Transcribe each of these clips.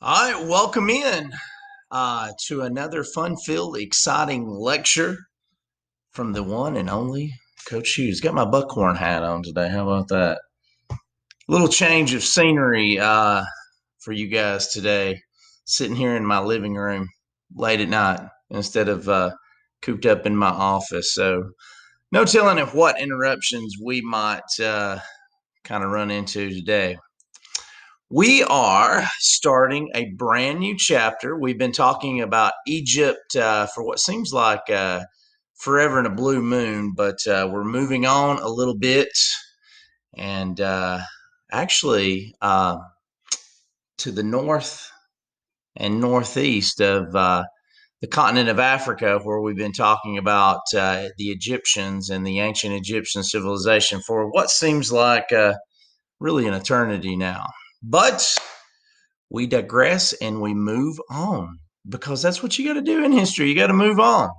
All right, welcome in to another fun-filled, exciting lecture from the one and only Coach Hughes. Got my Buckhorn hat on today. How about that? Little change of scenery for you guys today. Sitting here in my living room late at night instead of cooped up in my office. So no telling of what interruptions we might kind of run into today. We are starting a brand new chapter. We've been talking about Egypt for what seems like forever in a blue moon, but we're moving on a little bit and actually to the north and northeast of the continent of Africa, where we've been talking about the Egyptians and the ancient Egyptian civilization for what seems like really an eternity now. But we digress and we move on because that's what you got to do in history. You got to move on.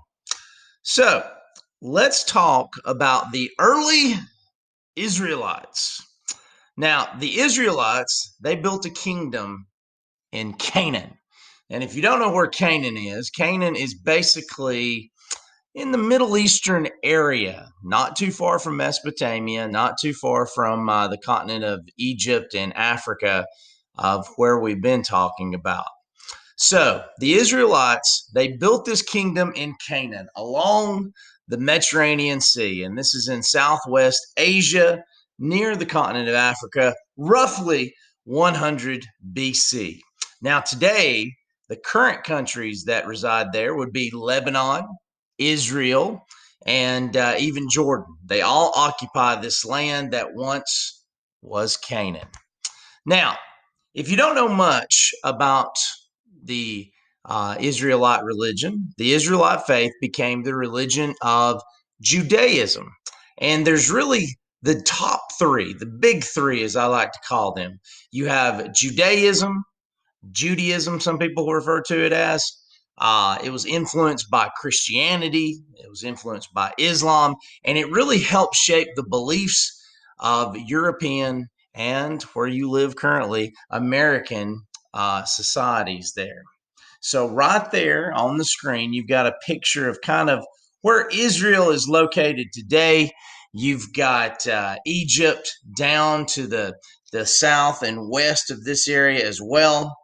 So let's talk about the early Israelites. Now, the Israelites, they built a kingdom in Canaan. And if you don't know where Canaan is basically in the Middle Eastern area, not too far from Mesopotamia, not too far from the continent of Egypt and Africa, of where we've been talking about. So the Israelites, they built this kingdom in Canaan along the Mediterranean Sea, and this is in Southwest Asia near the continent of Africa, roughly 100 BC. Now, today, the current countries that reside there would be Lebanon, Israel, and even Jordan. They all occupy this land that once was Canaan. Now, if you don't know much about the Israelite religion, the Israelite faith became the religion of Judaism. And there's really the top three, the big three, as I like to call them. You have Judaism, some people refer to it as. It was influenced by Christianity, it was influenced by Islam, and it really helped shape the beliefs of European and where you live currently, American societies there. So, right there on the screen, you've got a picture of kind of where Israel is located today. You've got Egypt down to the south and west of this area as well.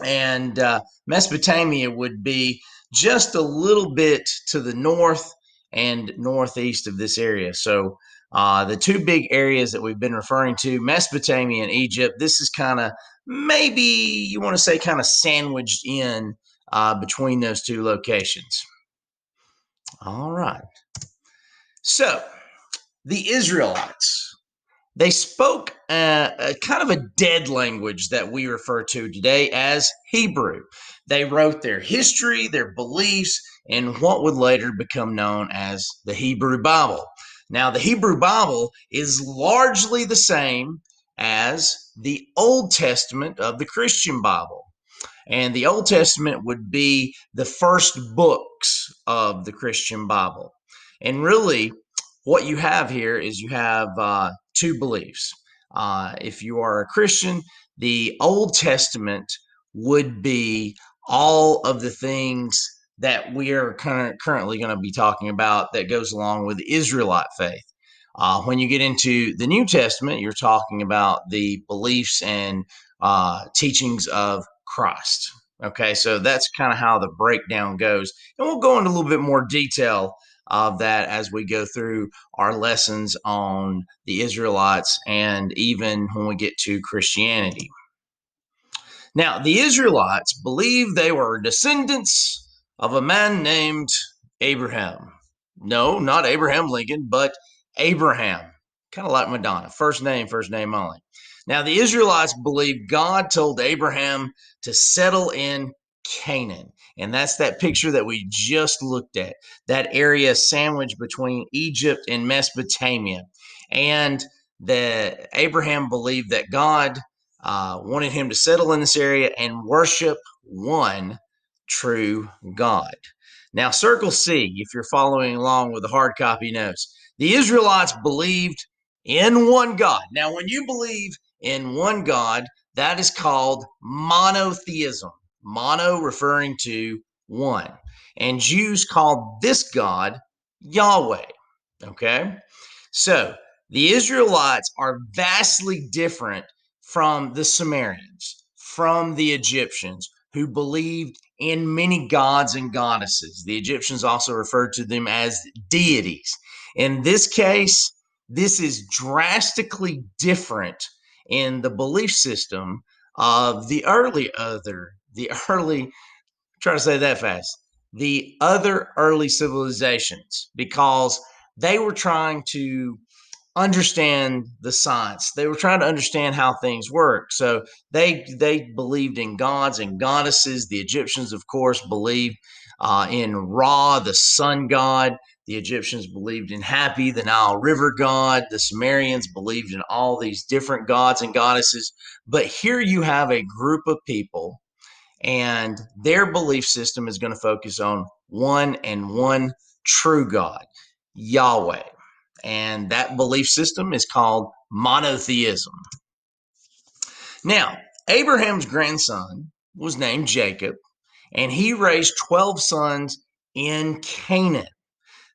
And Mesopotamia would be just a little bit to the north and northeast of this area. So the two big areas that we've been referring to, Mesopotamia and Egypt, this is kind of maybe you want to say kind of sandwiched in between those two locations. All right. So the Israelites, they spoke a kind of a dead language that we refer to today as Hebrew. They wrote their history, their beliefs, in what would later become known as the Hebrew Bible. Now, the Hebrew Bible is largely the same as the Old Testament of the Christian Bible. And the Old Testament would be the first books of the Christian Bible. And really, what you have here is you have two beliefs. If you are a Christian, the Old Testament would be all of the things that we are currently going to be talking about that goes along with the Israelite faith. When you get into the New Testament, you're talking about the beliefs and teachings of Christ. Okay, so that's kind of how the breakdown goes. And we'll go into a little bit more detail of that as we go through our lessons on the Israelites and even when we get to Christianity. Now, the Israelites believed they were descendants of a man named Abraham. No, not Abraham Lincoln, but Abraham. Kind of like Madonna. First name only. Now, the Israelites believed God told Abraham to settle in Canaan. And that's that picture that we just looked at, that area sandwiched between Egypt and Mesopotamia. And the Abraham believed that God wanted him to settle in this area and worship one true God. Now, circle C if you're following along with the hard copy notes. The Israelites believed in one God. Now, when you believe in one God, That is called monotheism. Mono referring to one. And Jews called this God Yahweh. Okay? So the Israelites are vastly different from the Sumerians, from the Egyptians, who believed in many gods and goddesses. The Egyptians also referred to them as deities. In this case, this is drastically different in the belief system of try to say that fast, the other early civilizations, because they were trying to understand the science. They were trying to understand how things work. So they believed in gods and goddesses. The Egyptians, of course, believed in Ra, the sun god. The Egyptians believed in Hapi, the Nile River god. The Sumerians believed in all these different gods and goddesses. But here you have a group of people, and their belief system is going to focus on one true God, Yahweh. And that belief system is called monotheism. Now, Abraham's grandson was named Jacob, and he raised 12 sons in Canaan.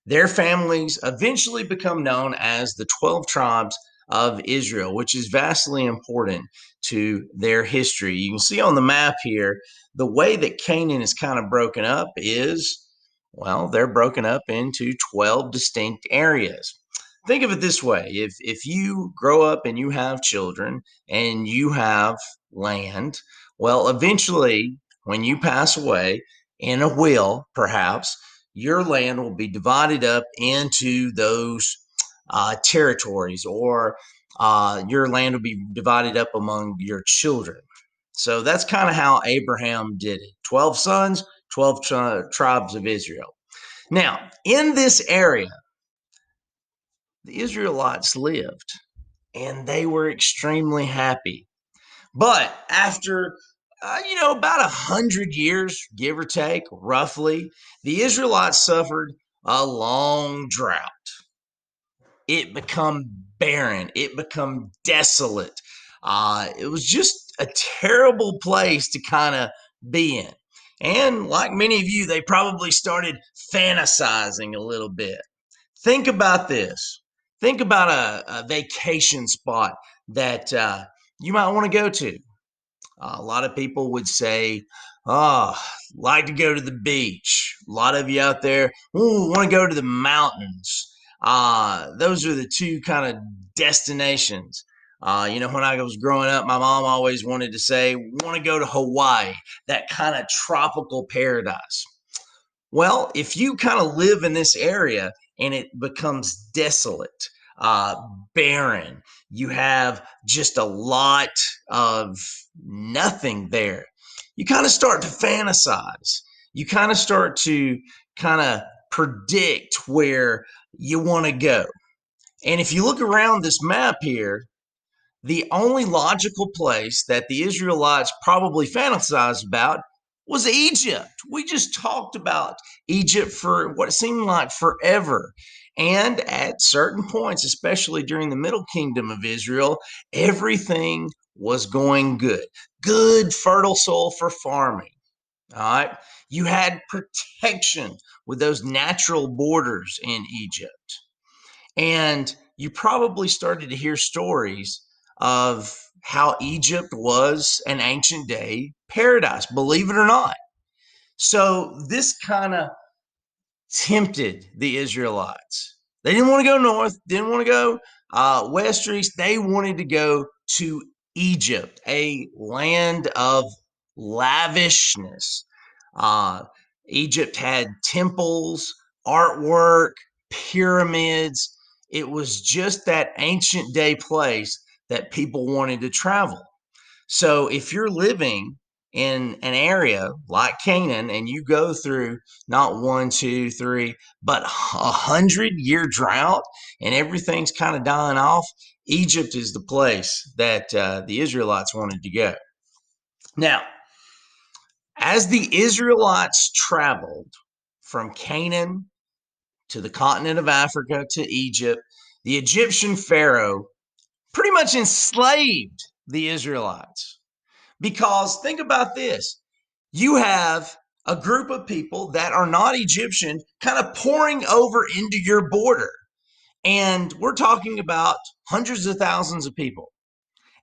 Their families eventually become known as the 12 tribes of Israel, which is vastly important to their history. You can see on the map here, the way that Canaan is kind of broken up is, well, they're broken up into 12 distinct areas. Think of it this way. If you grow up and you have children and you have land, well, eventually, when you pass away in a will, perhaps, your land will be divided up into those territories, or your land will be divided up among your children. So that's kind of how Abraham did it. 12 sons, 12 tribes of Israel. Now, in this area, the Israelites lived, and they were extremely happy. But after about 100 years, give or take, roughly, the Israelites suffered a long drought. It become barren. It become desolate. It was just a terrible place to kind of be in. And like many of you, they probably started fantasizing a little bit. Think about this. Think about a vacation spot that you might want to go to. A lot of people would say, "Oh, like to go to the beach." A lot of you out there, "Ooh, want to go to the mountains." Those are the two kind of destinations. When I was growing up, my mom always wanted to say, "Want to go to Hawaii," that kind of tropical paradise. Well, if you kind of live in this area and it becomes desolate, uh, barren, you have just a lot of nothing there, you kind of start to fantasize. You kind of start to kind of predict where you want to go. And if you look around this map here, the only logical place that the Israelites probably fantasized about was Egypt. We just talked about Egypt for what seemed like forever. And at certain points, especially during the Middle Kingdom of Israel, everything was going good. Good, fertile soil for farming. All right. You had protection with those natural borders in Egypt. And you probably started to hear stories of how Egypt was an ancient day paradise, believe it or not. So this kind of tempted the Israelites. They didn't want to go north, didn't want to go west or east. They wanted to go to Egypt, a land of lavishness. Uh, Egypt had temples, artwork, pyramids. It was just that ancient day place that people wanted to travel. So if you're living in an area like Canaan and you go through not one, two, three, but 100-year drought and everything's kind of dying off, Egypt is the place that the Israelites wanted to go. Now, as the Israelites traveled from Canaan to the continent of Africa to Egypt, the Egyptian Pharaoh pretty much enslaved the Israelites. Because think about this. You have a group of people that are not Egyptian kind of pouring over into your border. And we're talking about hundreds of thousands of people.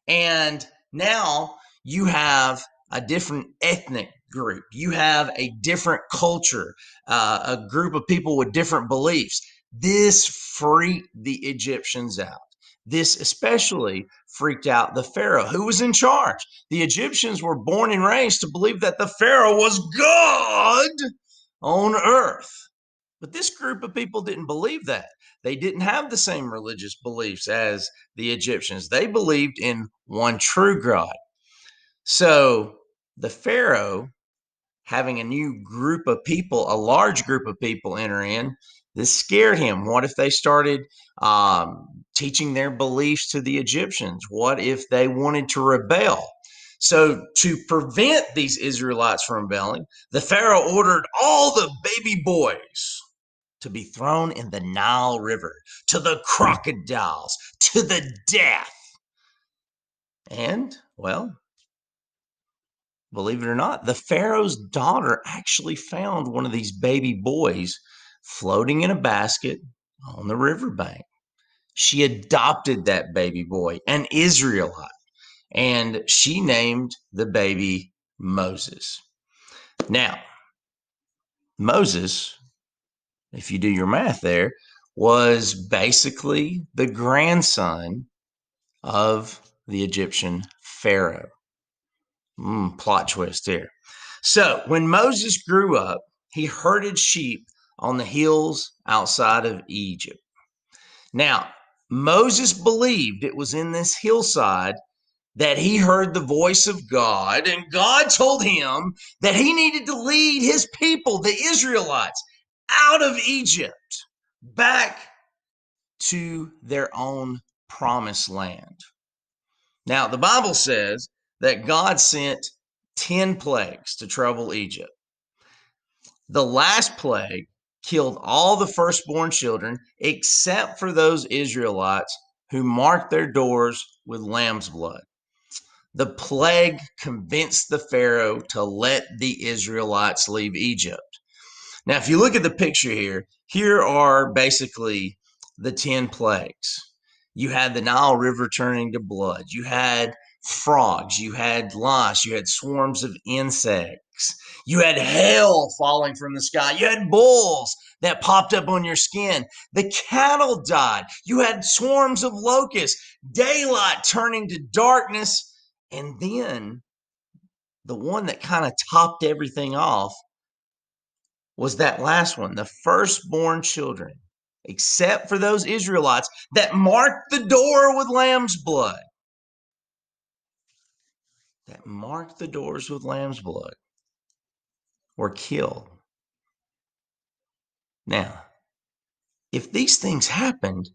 And now you have a different ethnic group. You have a different culture, a group of people with different beliefs. This freaked the Egyptians out. This especially freaked out the Pharaoh who was in charge. The Egyptians were born and raised to believe that the Pharaoh was God on earth. But this group of people didn't believe that. They didn't have the same religious beliefs as the Egyptians. They believed in one true God. So the Pharaoh, having a new group of people, a large group of people enter in, this scared him. What if they started teaching their beliefs to the Egyptians? What if they wanted to rebel? So, to prevent these Israelites from rebelling, the Pharaoh ordered all the baby boys to be thrown in the Nile River, to the crocodiles, to the death. And, well, believe it or not, the Pharaoh's daughter actually found one of these baby boys floating in a basket on the riverbank. She adopted that baby boy, an Israelite, and she named the baby Moses. Now, Moses, if you do your math there, was basically the grandson of the Egyptian Pharaoh. Plot twist here. So when Moses grew up, he herded sheep on the hills outside of Egypt. Now, Moses believed it was in this hillside that he heard the voice of God, and God told him that he needed to lead his people, the Israelites, out of Egypt back to their own promised land. Now, the Bible says that God sent 10 plagues to trouble Egypt. The last plague killed all the firstborn children except for those Israelites who marked their doors with lamb's blood. The plague convinced the Pharaoh to let the Israelites leave Egypt. Now, if you look at the picture here, here are basically the 10 plagues. You had the Nile River turning to blood. You had frogs. You had lice. You had swarms of insects. You had hail falling from the sky. You had bulls that popped up on your skin. The cattle died. You had swarms of locusts, daylight turning to darkness. And then the one that kind of topped everything off was that last one, the firstborn children, except for those Israelites that marked the door with lamb's blood. That marked the doors with lamb's blood were killed. Now, if these things happened,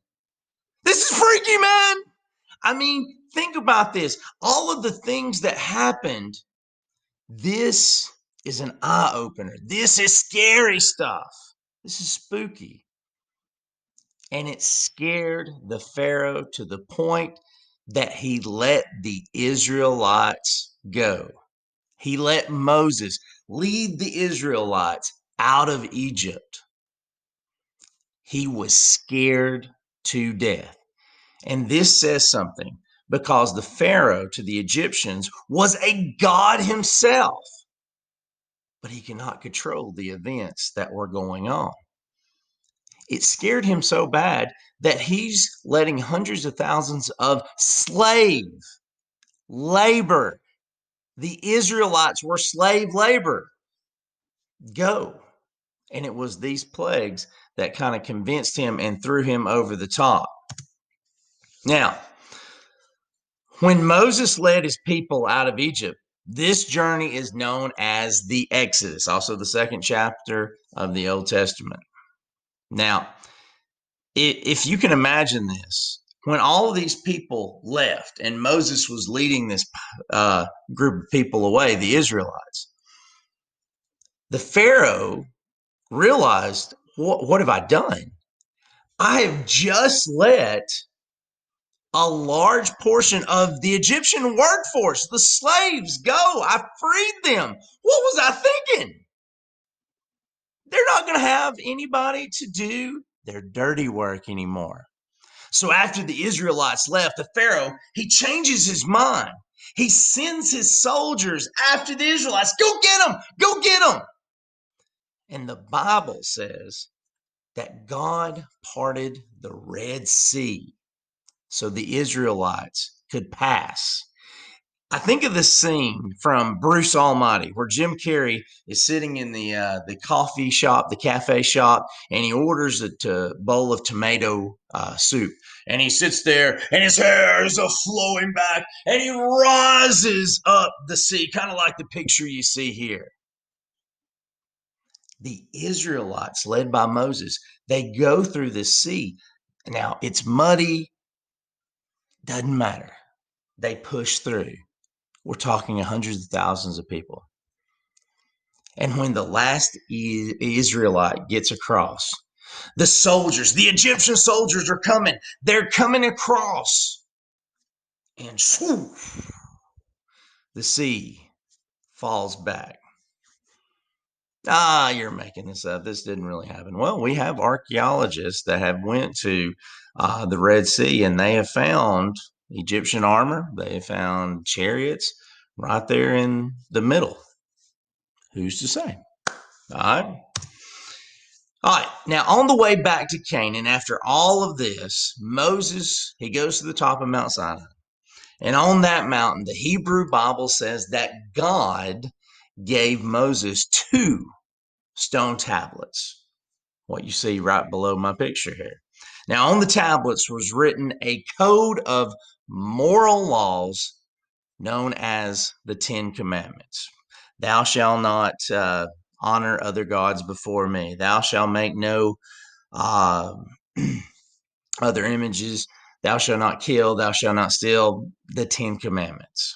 this is freaky, man. I mean, think about this. All of the things that happened, this is an eye opener. This is scary stuff. This is spooky. And it scared the Pharaoh to the point that he let the Israelites go. He let Moses lead the Israelites out of Egypt. He was scared to death. And this says something because the Pharaoh to the Egyptians was a god himself, but he cannot control the events that were going on. It scared him so bad that he's letting hundreds of thousands of slave labor, the Israelites were slave labor, go. And it was these plagues that kind of convinced him and threw him over the top. Now, when Moses led his people out of Egypt, this journey is known as the Exodus, also the second chapter of the Old Testament. Now, if you can imagine this, when all of these people left and Moses was leading this group of people away, the Israelites, the Pharaoh realized, what have I done? I have just let a large portion of the Egyptian workforce, the slaves, go. I freed them. What was I thinking? They're not going to have anybody to do their dirty work anymore. So after the Israelites left, the Pharaoh, he changes his mind. He sends his soldiers after the Israelites. Go get them. Go get them. And the Bible says that God parted the Red Sea so the Israelites could pass. I think of this scene from Bruce Almighty, where Jim Carrey is sitting in the coffee shop, the cafe shop, and he orders a bowl of tomato soup. And he sits there, and his hair is flowing back, and he rises up the sea, kind of like the picture you see here. The Israelites, led by Moses, they go through this sea. Now it's muddy, doesn't matter. They push through. We're talking hundreds of thousands of people. And when the last Israelite gets across, the soldiers, the Egyptian soldiers are coming. They're coming across. And shoo, the sea falls back. You're making this up. This didn't really happen. Well, we have archaeologists that have went to the Red Sea, and they have found Egyptian armor. They have found chariots right there in the middle. Who's to say? All right. All right. Now, on the way back to Canaan, after all of this, Moses, he goes to the top of Mount Sinai. And on that mountain, the Hebrew Bible says that God gave Moses 2 stone tablets, what you see right below my picture here. Now, on the tablets was written a code of moral laws known as the 10 Commandments. Thou shalt not honor other gods before me. Thou shalt make no uh, other images. Thou shalt not kill. Thou shalt not steal. The 10 Commandments.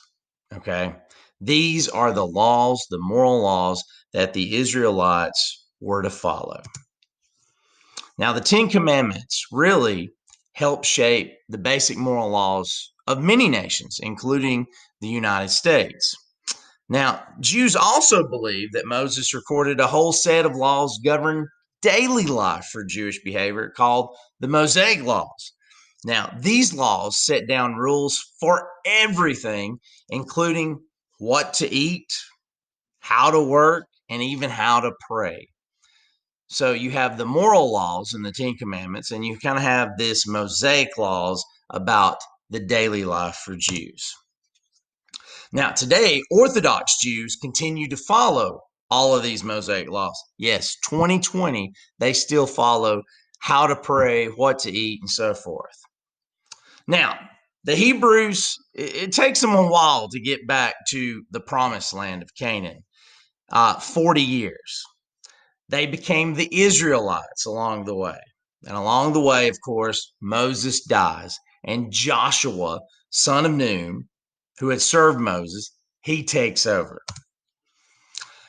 Okay. These are the laws, the moral laws that the Israelites were to follow. Now, the 10 Commandments really help shape the basic moral laws of many nations, including the United States. Now, Jews also believe that Moses recorded a whole set of laws governing daily life for Jewish behavior called the Mosaic Laws. Now, these laws set down rules for everything, including what to eat, how to work, and even how to pray. So you have the moral laws in the 10 Commandments, and you kind of have this Mosaic laws about the daily life for Jews. Now, today, Orthodox Jews continue to follow all of these Mosaic laws. Yes, 2020, they still follow how to pray, what to eat, and so forth. Now, the Hebrews, it takes them a while to get back to the promised land of Canaan, 40 years. They became the Israelites along the way. And along the way, of course, Moses dies, and Joshua, son of Nun, who had served Moses, he takes over.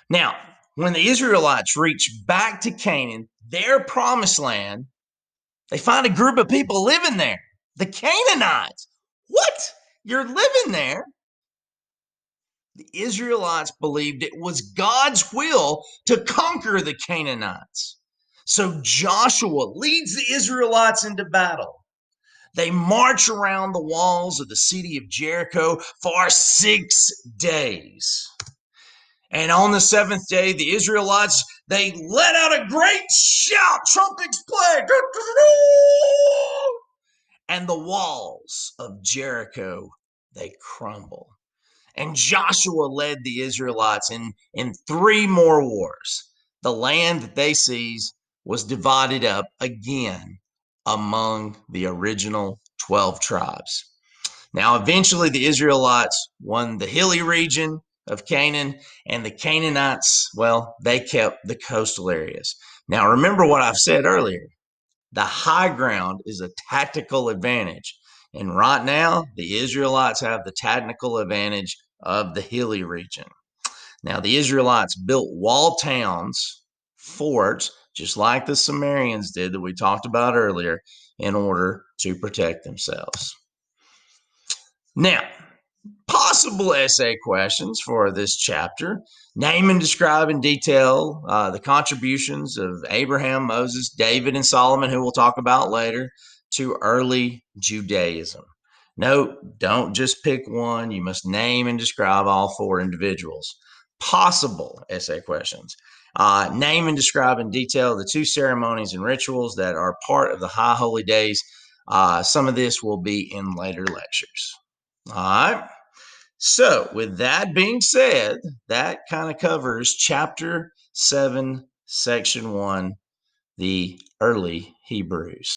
Now, when the Israelites reach back to Canaan, their promised land, they find a group of people living there, the Canaanites. What? You're living there? The Israelites believed it was God's will to conquer the Canaanites. So Joshua leads the Israelites into battle. They march around the walls of the city of Jericho for 6 days. And on the 7th day, the Israelites, they let out a great shout, trumpets play, and the walls of Jericho, they crumble. And Joshua led the Israelites in 3 more wars. The land that they seized was divided up again among the original 12 tribes. Now, eventually, the Israelites won the hilly region of Canaan, and the Canaanites, well, they kept the coastal areas. Now, remember what I've said earlier. The high ground is a tactical advantage. And right now, the Israelites have the tactical advantage of the hilly region. Now, the Israelites built walled towns, forts, just like the Sumerians did that we talked about earlier, in order to protect themselves. Now, possible essay questions for this chapter. Name and describe in detail the contributions of Abraham, Moses, David, and Solomon, who we'll talk about later, to early Judaism. Note, don't just pick one. You must name and describe all four individuals. Possible essay questions. Name and describe in detail the two ceremonies and rituals that are part of the High Holy Days. Some of this will be in later lectures. All right. So, with that being said, that kind of covers chapter 7, section 1, the early Hebrews.